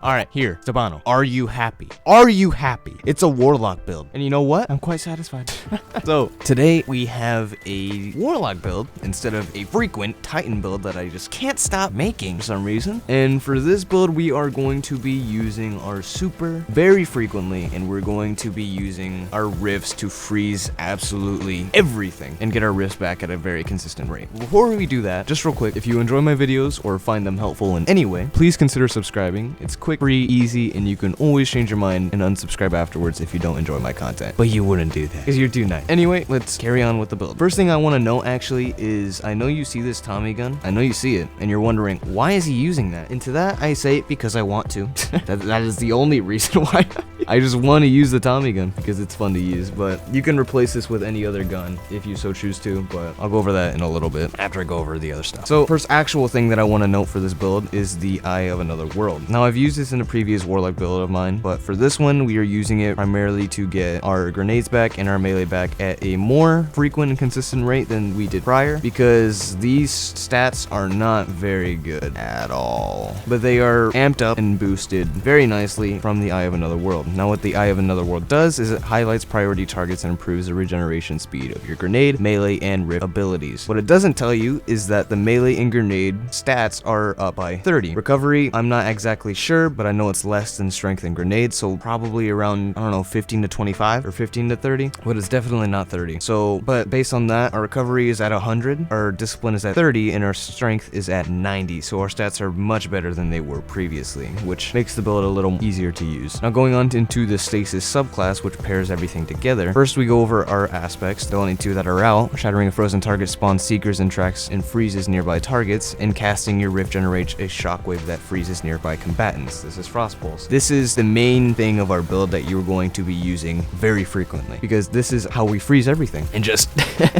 Alright, here, Stabano. Are you happy? Are you happy? It's a Warlock build. And you know what? I'm quite satisfied. So, today we have a Warlock build instead of a frequent Titan build that I just can't stop making for some reason. And for this build, we are going to be using our super very frequently, and we're going to be using our rifts to freeze absolutely everything and get our rifts back at a very consistent rate. Before we do that, just real quick, if you enjoy my videos or find them helpful in any way, please consider subscribing. It's quick, free, easy, and you can always change your mind and unsubscribe afterwards if you don't enjoy my content. But you wouldn't do that because you're too nice. Anyway, let's carry on with the build. First thing I want to know actually is, I know you see this Tommy gun. I know you see it and you're wondering, why is he using that? And to that I say, because I want to. that is the only reason why. I just want to use the Tommy gun because it's fun to use, but you can replace this with any other gun if you so choose to, but I'll go over that in a little bit after I go over the other stuff. So first actual thing that I want to note for this build is the Eye of Another World. Now I've used this in a previous Warlock build of mine, but for this one we are using it primarily to get our grenades back and our melee back at a more frequent and consistent rate than we did prior, because these stats are not very good at all, but they are amped up and boosted very nicely from the Eye of Another World. Now what the Eye of Another World does is it highlights priority targets and improves the regeneration speed of your grenade, melee, and rift abilities. What it doesn't tell you is that the melee and grenade stats are up by 30. Recovery, I'm not exactly sure, but I know it's less than strength and grenade, so probably around, I don't know, 15 to 25 or 15 to 30, but it's definitely not 30. So, but based on that, our recovery is at 100, our discipline is at 30, and our strength is at 90, so our stats are much better than they were previously, which makes the build a little easier to use. Now going on into the stasis subclass, which pairs everything together. First we go over our aspects, the only two that are out. Shattering a frozen target spawns seekers and tracks and freezes nearby targets, and casting your rift generates a shockwave that freezes nearby combatants. This is Frost Pulse. This is the main thing of our build that you're going to be using very frequently, because this is how we freeze everything and just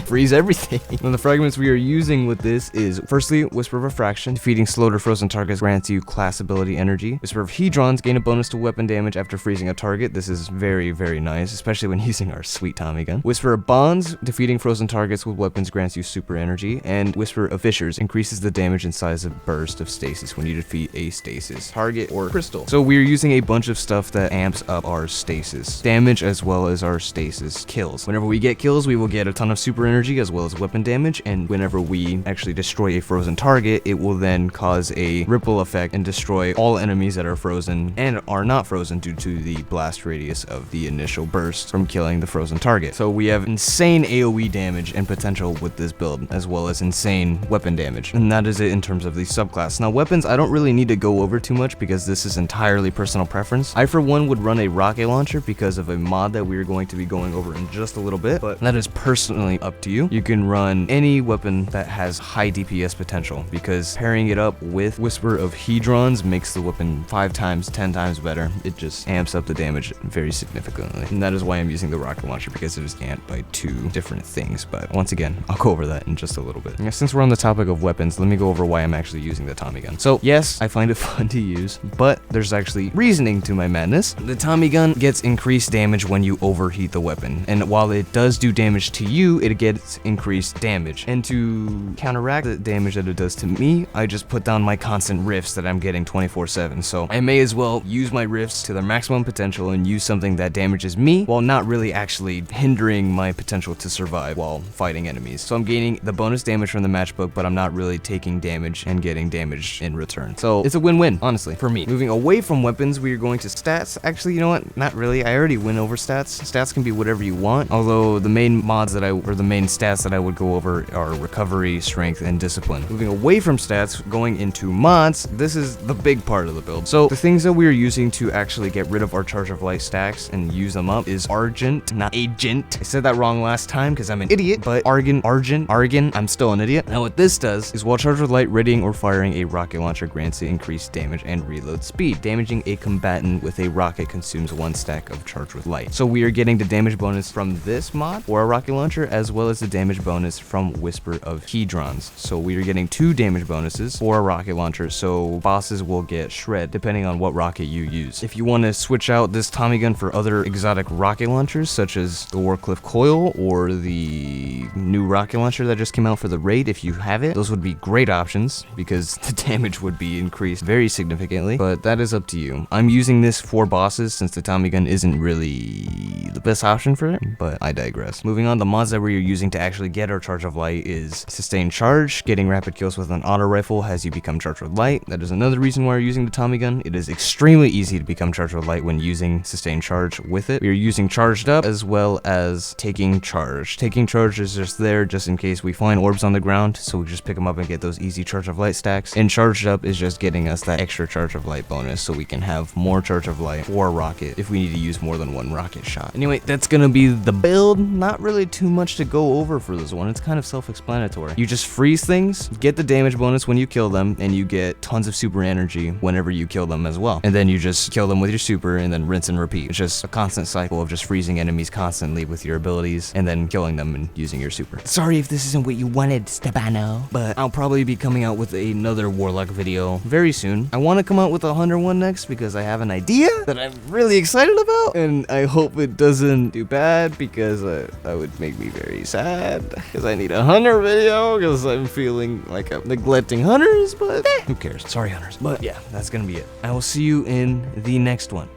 freeze everything. Now the fragments we are using with this is, firstly, Whisper of Refraction. Defeating slowed or frozen targets grants you class ability energy. Whisper of Hedrons, gain a bonus to weapon damage after freezing a target. This is very, very nice, especially when using our sweet Tommy gun. Whisper of Bonds, defeating frozen targets with weapons grants you super energy. And Whisper of Fissures increases the damage and size of burst of stasis when you defeat a stasis target or crystal. So we're using a bunch of stuff that amps up our stasis damage as well as our stasis kills. Whenever we get kills, we will get a ton of super energy as well as weapon damage, and whenever we actually destroy a frozen target, it will then cause a ripple effect and destroy all enemies that are frozen and are not frozen due to the blast radius of the initial burst from killing the frozen target. So we have insane AoE damage and potential with this build, as well as insane weapon damage, and that is it in terms of the subclass. Now weapons, I don't really need to go over too much because this is entirely personal preference. I for one would run a rocket launcher because of a mod that we're going to be going over in just a little bit, but that is personally up to you. You can run any weapon that has high DPS potential, because pairing it up with Whisper of Hedrons makes the weapon 5 times, 10 times better. It just amps up the damage very significantly, and that is why I'm using the rocket launcher, because it is amped by 2 different things. But once again, I'll go over that in just a little bit. Now, since we're on the topic of weapons, let me go over why I'm actually using the Tommy gun. So yes, I find it fun to use, but there's actually reasoning to my madness. The Tommy gun gets increased damage when you overheat the weapon, and while it does do damage to you, it gets increased damage. And to counteract the damage that it does to me, I just put down my constant rifts that I'm getting 24/7. So I may as well use my rifts to their maximum potential and use something that damages me while not really actually hindering my potential to survive while fighting enemies. So I'm gaining the bonus damage from the matchbook, but I'm not really taking damage and getting damage in return. So it's a win-win, honestly, for me. Moving away from weapons, we are going to stats. Actually, you know what? Not really. I already went over stats. Stats can be whatever you want, although the main mods that the main stats that I would go over are recovery, strength, and discipline. Moving away from stats, going into mods, this is the big part of the build. So the things that we are using to actually get rid of our Charge of Light stacks and use them up is ARGENT, not AGENT. I said that wrong last time because I'm an idiot, but ARGENT, I'm still an idiot. Now what this does is while Charged with Light, readying or firing a rocket launcher grants it increased damage and reload speed. Damaging a combatant with a rocket consumes 1 stack of Charged with Light. So we are getting the damage bonus from this mod for a rocket launcher, as well as the damage bonus from Whisper of Hedrons. So we are getting 2 damage bonuses for a rocket launcher, so bosses will get shred depending on what rocket you use. If you want to switch out this Tommy gun for other exotic rocket launchers, such as the Warcliffe Coil or the new rocket launcher that just came out for the raid, if you have it, those would be great options because the damage would be increased very significantly. But but that is up to you. I'm using this for bosses since the Tommy gun isn't really the best option for it, but I digress. Moving on, the mods that we're using to actually get our Charge of Light is Sustained Charge. Getting rapid kills with an auto rifle has you become Charged with Light. That is another reason why we're using the Tommy gun. It is extremely easy to become Charged with Light when using Sustained Charge with it. We are using Charged Up as well as Taking Charge. Taking Charge is just there just in case we find orbs on the ground, so we just pick them up and get those easy Charge of Light stacks. And Charged Up is just getting us that extra Charge of Light bonus so we can have more Charge of Light for rocket if we need to use more than one rocket shot. Anyway, that's gonna be the build. Not really too much to go over for this one. It's kind of self-explanatory. You just freeze things, get the damage bonus when you kill them, and you get tons of super energy whenever you kill them as well. And then you just kill them with your super and then rinse and repeat. It's just a constant cycle of just freezing enemies constantly with your abilities and then killing them and using your super. Sorry if this isn't what you wanted, Stefano, but I'll probably be coming out with another Warlock video very soon. I want to come out with a 100 one next because I have an idea that I'm really excited about, and I hope it doesn't do bad because that would make me very sad because I need a 100 video because I'm feeling like I'm neglecting hunters, but who cares? Sorry, hunters. But yeah, that's gonna be it. I will see you in the next one.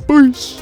Peace.